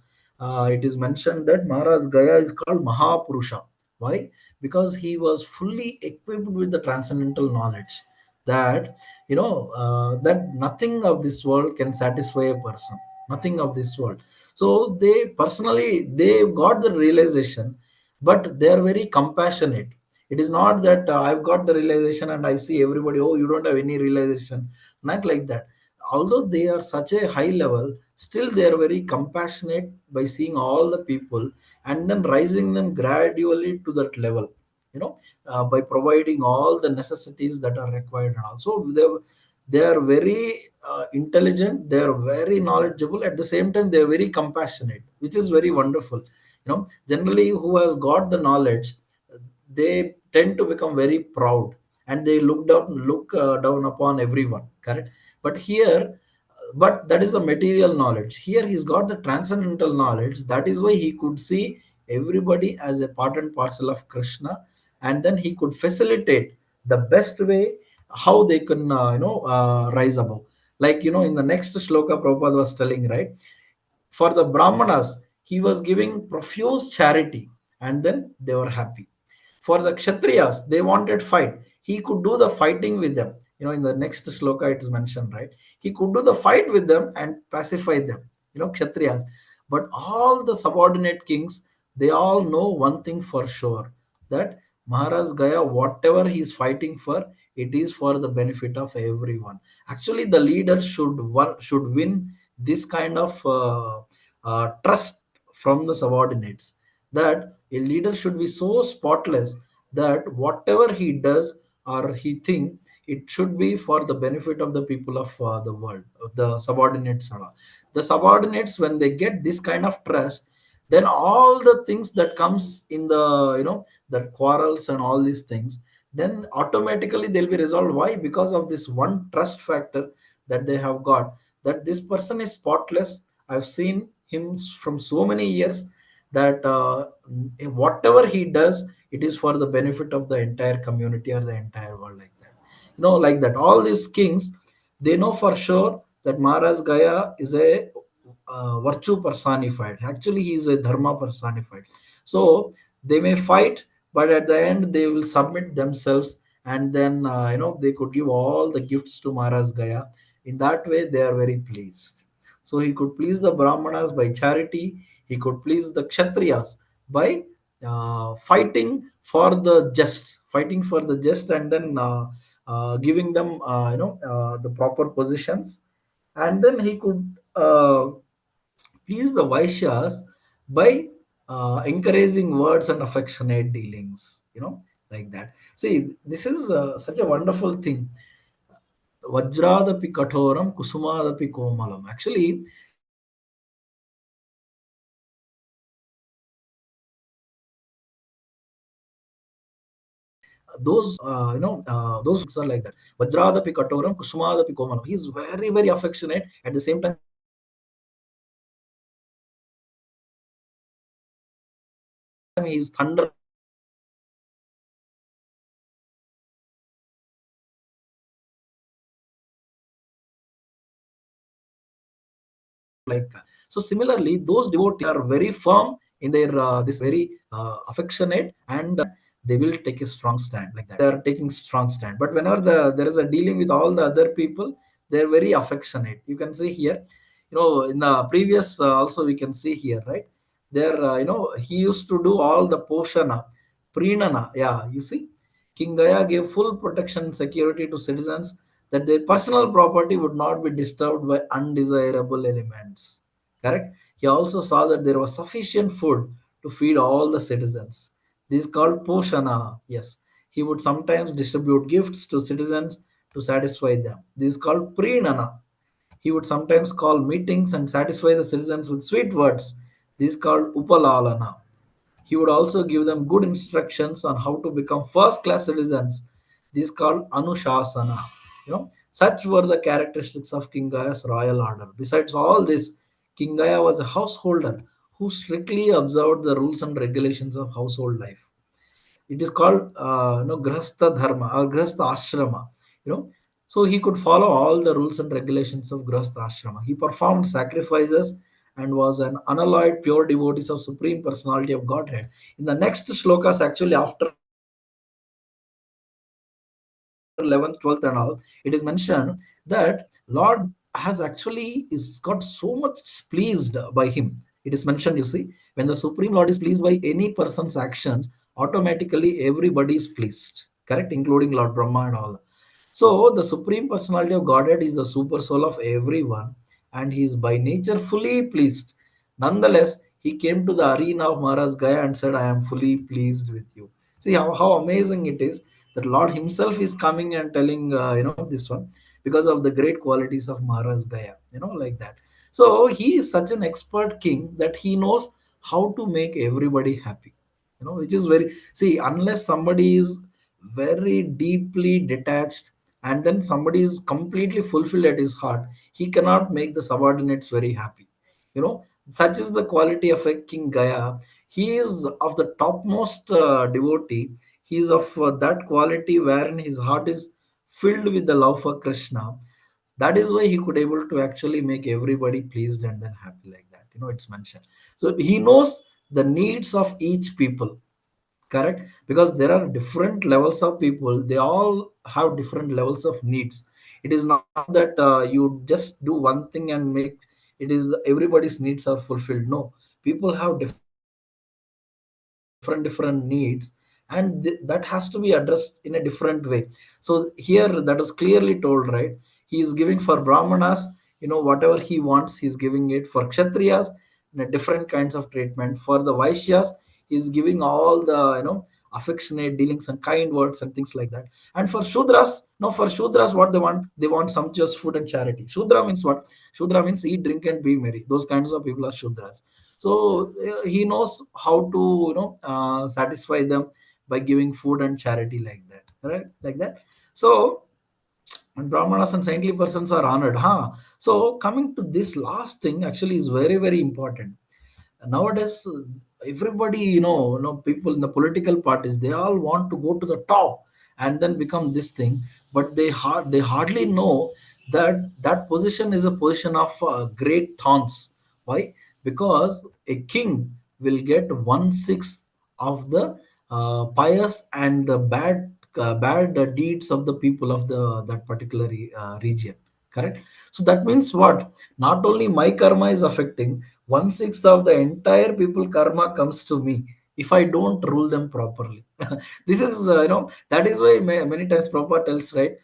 it is mentioned that Maharaj Gaya is called Mahapurusha. Why? Because he was fully equipped with the transcendental knowledge, that that nothing of this world can satisfy a person, nothing of this world. So they personally, they got the realization, but they are very compassionate. It is not that I've got the realization and I see everybody, oh, you don't have any realization. Not like that. Although they are such a high level, still they are very compassionate by seeing all the people and then rising them gradually to that level, by providing all the necessities that are required. And also they are very intelligent, they are very knowledgeable, at the same time they are very compassionate, which is very wonderful. Generally who has got the knowledge, they tend to become very proud, and they look down upon everyone. Correct. But here, but that is the material knowledge. Here he's got the transcendental knowledge, that is why he could see everybody as a part and parcel of Krishna, and then he could facilitate the best way how they can rise above. Like in the next shloka Prabhupada was telling, right, for the brahmanas he was giving profuse charity, and then they were happy. For the kshatriyas, they wanted fight, he could do the fighting with them. In the next shloka it is mentioned, right, he could do the fight with them and pacify them, kshatriyas. But all the subordinate kings, they all know one thing for sure, that Maharaj Gaya, whatever he is fighting for, it is for the benefit of everyone. Actually the leader should win this kind of trust from the subordinates, that a leader should be so spotless that whatever he does or he think, it should be for the benefit of the people of the world, of the subordinates. The subordinates, when they get this kind of trust, then all the things that comes in the the quarrels and all these things, then automatically they'll be resolved. Why? Because of this one trust factor that they have got, that this person is spotless. I've seen him from so many years that whatever he does, it is for the benefit of the entire community or the entire world, like that. Like that, all these kings, they know for sure that Maharaj Gaya is a virtue personified. Actually, he is a dharma personified. So they may fight, but at the end they will submit themselves, and then they could give all the gifts to Maharaj Gaya. In that way, they are very pleased. So he could please the Brahmanas by charity. He could please the Kshatriyas by fighting for the just, and then giving them the proper positions. And then he could please the Vaishyas by encouraging words and affectionate dealings, like that. See, this is such a wonderful thing. Vajradapi kathoram kusumadapi komalam. Actually, those are like that. Vajradapi kathoram kusumadapi komalam. He is very, very affectionate. At the same time, he is thunder like. So similarly, those devotees are very firm in their this very affectionate, and they will take a strong stand, like that. They are taking strong stand, but whenever there is a dealing with all the other people, they're very affectionate. You can see here, in the previous also we can see here, right there, he used to do all the poshana, prinana. Yeah, you see, King Gaya gave full protection and security to citizens, that their personal property would not be disturbed by undesirable elements. Correct? He also saw that there was sufficient food to feed all the citizens. This is called Poshana. Yes. He would sometimes distribute gifts to citizens to satisfy them. This is called Prinana. He would sometimes call meetings and satisfy the citizens with sweet words. This is called Upalalana. He would also give them good instructions on how to become first class citizens. This is called Anushasana. Such were the characteristics of King Gaya's royal order. Besides all this, King Gaya was a householder who strictly observed the rules and regulations of household life. It is called grahastha dharma or grahastha ashrama. you know so he could follow all the rules and regulations of grahastha ashrama. He performed sacrifices and was an unalloyed pure devotee of supreme personality of Godhead. In the next shlokas, actually after 11th, 12th and all, it is mentioned that Lord has actually is got so much pleased by him. It is mentioned, you see, when the Supreme Lord is pleased by any person's actions, automatically everybody is pleased, correct, including Lord Brahma and all. So the Supreme Personality of Godhead is the super soul of everyone, and he is by nature fully pleased. Nonetheless, he came to the arena of Maharaj Gaya and said, I am fully pleased with you. See how amazing it is that Lord Himself is coming and telling, this one, because of the great qualities of Maharaj Gaya, like that. So he is such an expert king that he knows how to make everybody happy, which is very, see, unless somebody is very deeply detached, and then somebody is completely fulfilled at his heart, he cannot make the subordinates very happy. Such is the quality of a King Gaya. He is of the topmost devotee. He is of that quality wherein his heart is filled with the love for Krishna. That is why he could able to actually make everybody pleased and then happy, like that. It's mentioned. So he knows the needs of each people, correct, because there are different levels of people. They all have different levels of needs. It is not that you just do one thing and make it is everybody's needs are fulfilled. No, people have different needs, and that has to be addressed in a different way. So here that is clearly told, right? He is giving for Brahmanas, whatever he wants, he's giving it. For Kshatriyas, in a different kinds of treatment. For the Vaishyas, he's giving all the affectionate dealings and kind words and things like that. And for Shudras, no, for Shudras, what they want sumptuous food and charity. Shudra means what? Shudra means eat, drink, and be merry. Those kinds of people are Shudras. So he knows how to satisfy them by giving food and charity, like that. right? Like that. So, and brahmanas and saintly persons are honored, huh? So coming to this last thing actually is very, very important. Nowadays, everybody, people in the political parties, they all want to go to the top and then become this thing, but they hardly know that that position is a position of great thorns. Why? Because a king will get 1/6 of the pious and the bad deeds of the people of the that particular region. Correct. So that means what? Not only my karma is affecting, 1/6 of the entire people karma comes to me if I don't rule them properly. This is that is why many times Prabhupada tells, right,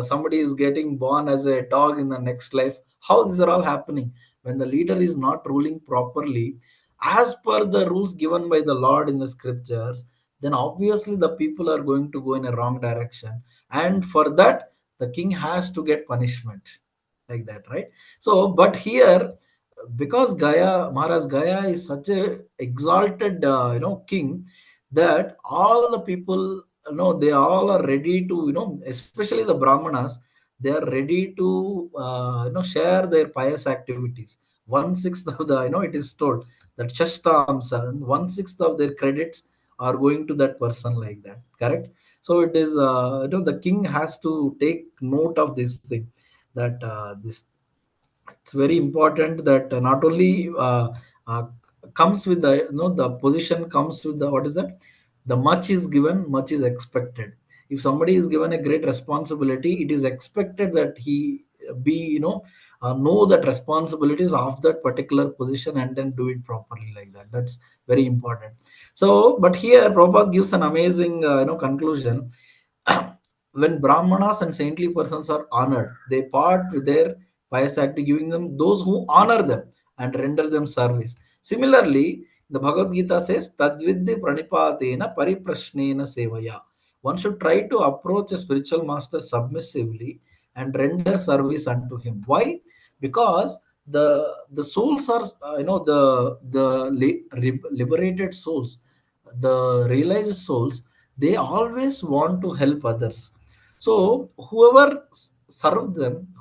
somebody is getting born as a dog in the next life. How these are all happening? When the leader is not ruling properly as per the rules given by the Lord in the scriptures, then obviously the people are going to go in a wrong direction, and for that the king has to get punishment, like that, right? So but here, because Maharaj Gaya is such a exalted king, that all the people, they all are ready to, especially the brahmanas, they are ready to share their pious activities. 1/6 of the, it is told that shastamsa, 1/6 of their credits are going to that person, like that. Correct. So it is, the king has to take note of this thing, that this it's very important that not only comes with the, the position comes with the, what is that, the much is given, much is expected. If somebody is given a great responsibility, it is expected that he be, know that responsibilities of that particular position and then do it properly, like that. That's very important. So but here Prabhupada gives an amazing conclusion. When brahmanas and saintly persons are honored, they part with their pious act, giving them those who honor them and render them service. Similarly, the Bhagavad Gita says, Tadvidhi pranipatena pariprashnena sevaya. One should try to approach a spiritual master submissively and render service unto him. Why? Because the souls are, liberated souls, the realized souls, they always want to help others. So whoever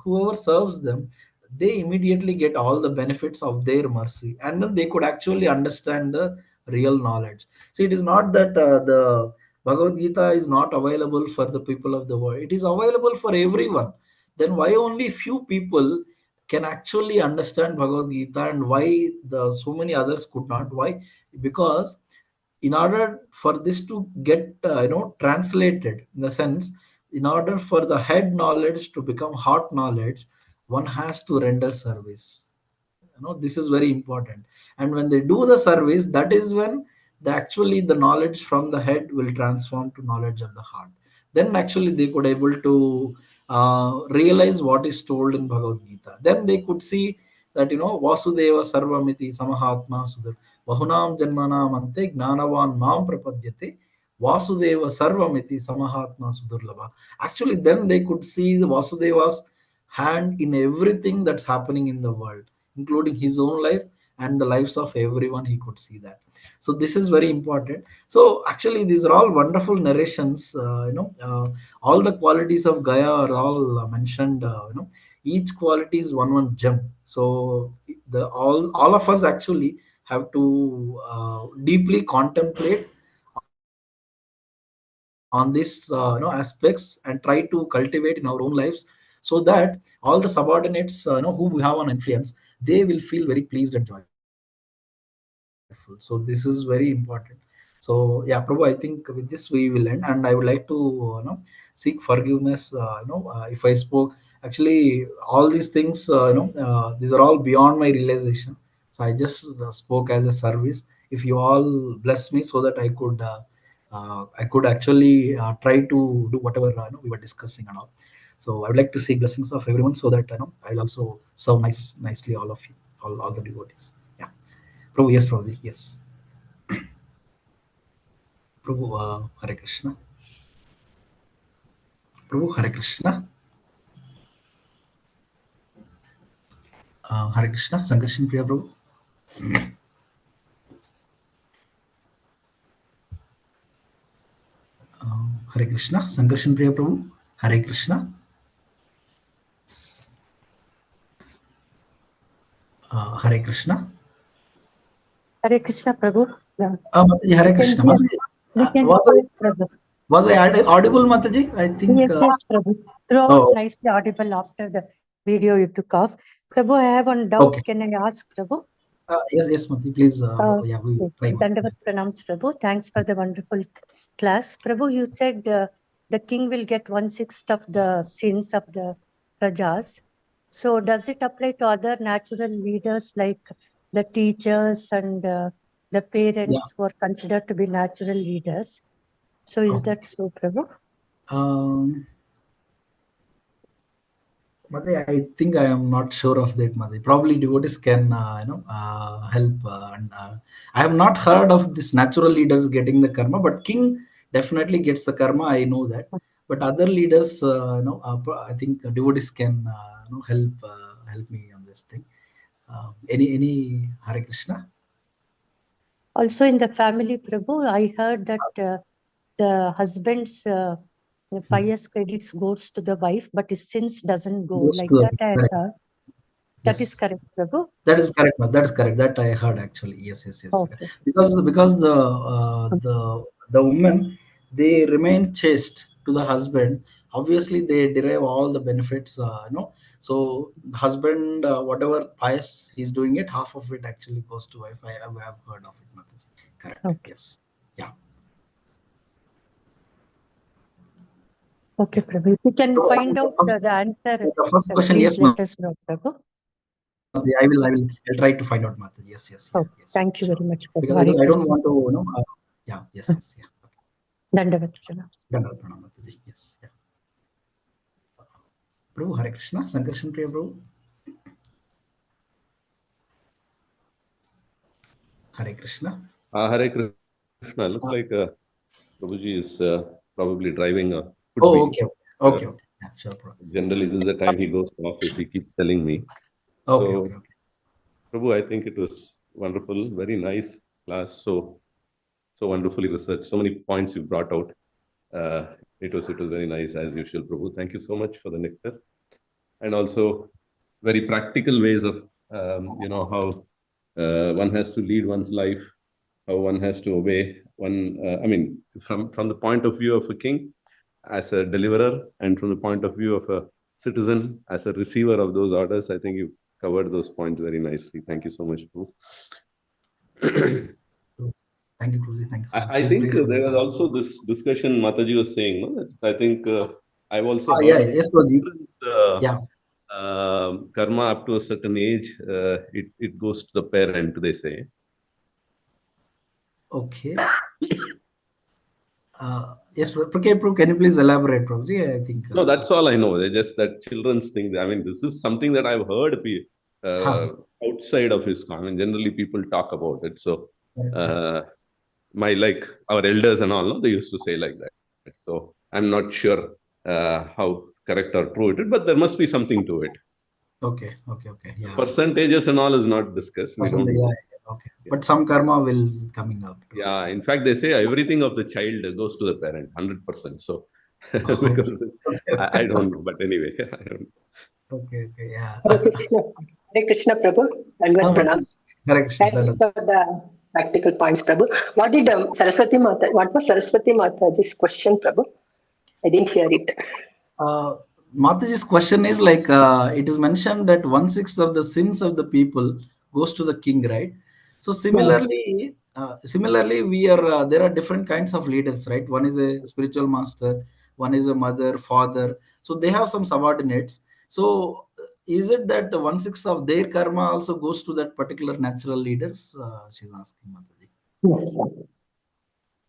whoever serves them, they immediately get all the benefits of their mercy, and then they could actually understand the real knowledge. See, it is not that the Bhagavad Gita is not available for the people of the world. It is available for everyone. Then why only few people can actually understand Bhagavad Gita, and why the so many others could not? Why? Because in order for this to get translated, in the sense, in order for the head knowledge to become heart knowledge, one has to render service. This is very important. And when they do the service, that is when the knowledge from the head will transform to knowledge of the heart. Then actually they could able to realize what is told in Bhagavad Gita. Then they could see that, Vasudeva Sarvamiti Samahatma Sudar Bahunam Janmanam Ante Gnanavan Mam Prapadyate Vasudeva Sarvamiti Samahatma Sudurlabha. Actually, then they could see the Vasudeva's hand in everything that's happening in the world, including his own life and the lives of everyone. He could see that. So this is very important. So actually these are all wonderful narrations. All the qualities of Gaya are all mentioned. Each quality is one gem. So the all of us actually have to deeply contemplate on this aspects, and try to cultivate in our own lives, so that all the subordinates, whom we have on influence, they will feel very pleased and joyful. So this is very important. So yeah, Prabhu, I think with this we will end, and I would like to seek forgiveness, if I spoke. Actually, all these things, these are all beyond my realization. So I just spoke as a service. If you all bless me so that I could actually try to do whatever we were discussing and all. So I would like to seek blessings of everyone, so that I will also serve nicely all of you, all the devotees. Yeah, Prabhu. Yes, Prabhuji. Yes, Prabhu. Hare Krishna. Prabhu, Hare Krishna. Hare Krishna. Sankarshan Priya, Prabhu. Hare Hare Krishna. Sankarshan Priya Prabhu. Hare Krishna. Hare Krishna. Hare Krishna, Prabhu. Yeah. Mataji, Hare We can Krishna. hear. Mataji, We can was hear, Prabhu. I audible, Mataji? I think. Yes, Prabhu. Throughout Oh, nicely audible after the video you took off. Prabhu, I have one doubt. okay. Can I ask, Prabhu? Yes, Mataji, please. Yeah, we will Yes, try. Dandavat pranams, Prabhu. Thanks for the wonderful class. Prabhu, you said the king will get 1/6 of the sins of the prajas. So does it apply to other natural leaders like the teachers and the parents who are considered to be natural leaders? So is Okay. that so, Prabhu? Mate, I think I am not sure of that, Mate. Probably devotees can, help. I have not heard of this natural leaders getting the karma, but king definitely gets the karma. I know that. But other leaders, I think devotees can, help me on this thing. Any Hare Krishna? Also in the family, Prabhu, I heard that the husband's pious credits goes to the wife, but his sins doesn't go. Goes Like to that the I correct. heard. That is Yes. correct, Prabhu. That is correct. That is correct. That I heard actually. Yes. Okay. Because the women, they remain chaste to the husband. Obviously, they derive all the benefits. So the husband, whatever pious he's doing it, half of it actually goes to wife. I have heard of it, Mataji. Correct. Okay. Yes. Yeah. Okay, Prabhu. If you can So, find out the answer, the first question, please yes, let us know, Prabhu. I'll try to find out, Mataji. Yes. Oh, Yes. thank you Sure. very much, Prabhu. Because Hare I don't Krishna. want to, yeah. Yes. Yeah. Dandavat pranams. Dandavat pranam, Mataji. Yes. Yeah. Prabhu, Hare Krishna. Sankarshan Priya Prabhu. Hare Krishna. Hare Krishna. Looks like Prabhuji is probably driving. Could Oh, be. okay. Yeah, sure, Prabhu. Generally, this is the time he goes to office. He keeps telling me. Okay. Prabhu, I think it was wonderful, very nice class. So wonderfully researched. So many points you brought out. It was very nice as usual, Prabhu. Thank you so much for the nectar, and also very practical ways of how one has to lead one's life, how one has to obey one. From the point of view of a king as a deliverer, and from the point of view of a citizen as a receiver of those orders. I think you covered those points very nicely. Thank you so much, Prabhu. Thank you, Prabhuji. Thank you so much. I Please think pray for there me. was also this discussion Mataji was saying. No? That I think I've also Yeah, heard yes, Prabhuji. children's, Yeah. karma up to a certain age, it goes to the parent, they say. Okay. Yes, Prabhu, can you please elaborate, Prabhuji? I think. No, that's all I know. They just that children's thing. I mean, this is something that I've heard outside of ISKCON. I mean, generally people talk about it. So, like our elders and all, no, they used to say like that. So I'm not sure how correct or true it is, but there must be something to it. Okay. Yeah. Percentages and all is not discussed. We don't know. Yeah, okay. But some karma will coming up. Yeah, in fact, they say everything of the child goes to the parent, 100%. So, because I don't know, but anyway, I don't know. Okay, yeah. Hare Krishna, Prabhu. Dandavat pranams. Hare Krishna. Thanks for the practical points, Prabhu. What was Saraswati Mataji's question, Prabhu? I didn't hear it. Mataji's question is like, it is mentioned that 1/6 of the sins of the people goes to the king, right? So similarly, we are there are different kinds of leaders, right? One is a spiritual master, one is a mother, father. So they have some subordinates. So is it that 1/6 of their karma also goes to that particular natural leaders? She's asking Mataji. Yes.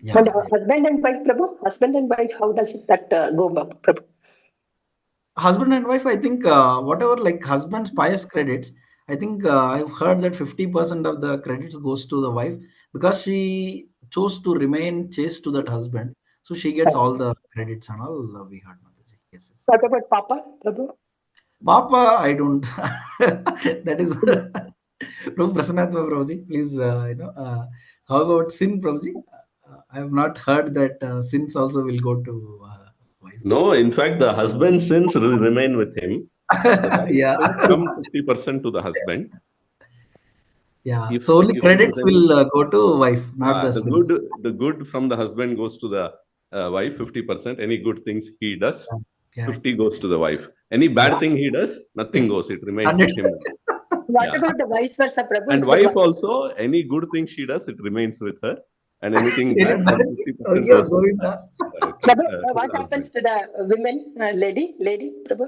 Yeah. And husband and wife, Prabhu? Husband and wife, how does that go, Prabhu? Husband and wife, I think whatever like husband's pious credits, I think I've heard that 50% of the credits goes to the wife because she chose to remain chaste to that husband, so she gets all the credits and all. We heard Mataji. Yes. What about Papa, Prabhu? Papa, I don't. That is Prabhu Prasanatma Prabhuji. Please, how about sin, Prabhuji? I have not heard that sins also will go to wife. No, in fact, the husband's sins remain with him. The wife's Yeah, sins come 50% to the husband. yeah. If So only if credits then will go to wife, not the sins. the good from the husband goes to the wife 50%. Any good things he does, Yeah, 50 goes to the wife. Any yeah. bad thing he does, nothing goes. It remains 100. with him. What Yeah. about the vice versa, Prabhu? And If the wife also, any good thing she does, it remains with her. And anything Any bad, bad then thing? 50% Yeah, goes to going the, down. Prabhu, to what the happens husband. to the women, lady, Prabhu?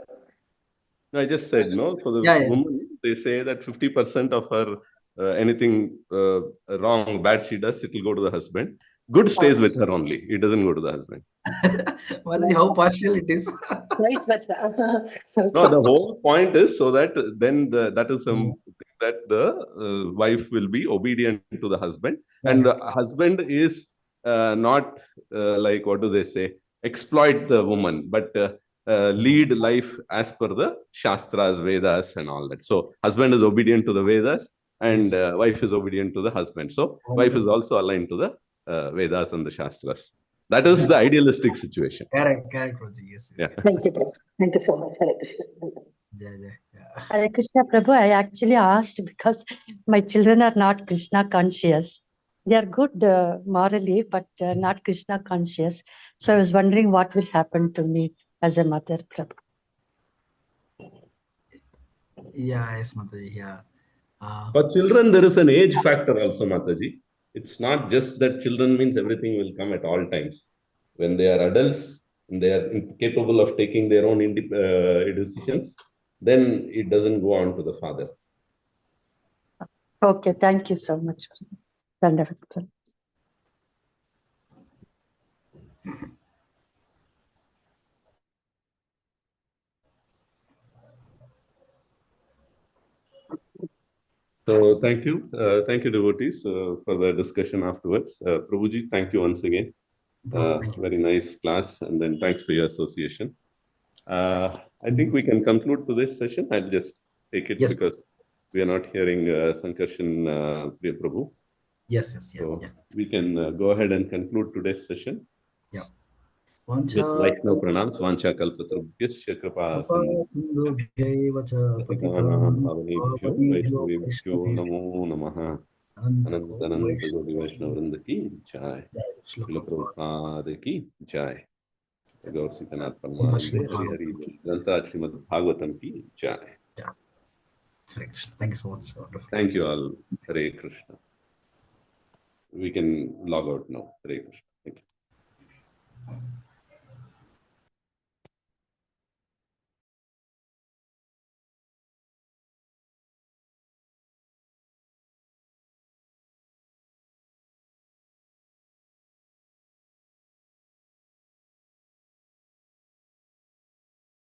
No, I just said, no, for the Yeah, yeah. woman, they say that 50% of her anything wrong, bad she does, it will go to the husband. Good stays with her only. It doesn't go to the husband. Mataji, how partial it is. Vice versa. No, Okay. the whole point is so that then that is something that the wife will be obedient to the husband, and the husband is not like, what do they say, exploit the woman, but lead life as per the Shastras, Vedas, and all that. So husband is obedient to the Vedas, and Yes. wife is obedient to the husband. So wife is Wonderful. also aligned to the Vedas and the Shastras. That is the idealistic situation. Correct, Prabhuji. Yes, Yeah. yes. Thank you, Prabhu. Thank you so much. Hare Krishna. Jai, jai. Yeah. Hare Krishna Prabhu, I actually asked because my children are not Krishna conscious. They are good morally, but not Krishna conscious. So I was wondering what will happen to me as a mother, Prabhu. Yeah, yes, Mataji. Yeah. For children, there is an age factor also, Mataji. It's not just that children means everything will come at all times. When they are adults and they are capable of taking their own decisions, then it doesn't go on to the father. Okay, thank you so much. Dandavat, Prabhu. So thank you. Thank you, devotees, for the discussion afterwards. Prabhuji, thank you once again. Thank you. Very nice class. And then thanks for your association. I think we can conclude today's session. I'll just take it Yes. because we are not hearing Sankarshan Priya Prabhu. Yes, yeah, So yeah. we can go ahead and conclude today's session Yeah. with Vaishnav Pranams, Vancha Kalpatrubhyascha Kripa Sindhu. Patitanam Bhavanebhyo Vaishnavebhyo Namo Namaha. Ananta Godi Vaishnavrinda ki Jai. Srila Prabhupada ki Jai. Gaur Sitanath Paramanande Hari Hari Grantha Srimad Bhagavatam ki Jai. Yeah. Hare Krishna. Thank you so much. Wonderful. Thank you all. Hare Krishna. We can log out now. Hare Krishna. Thank you.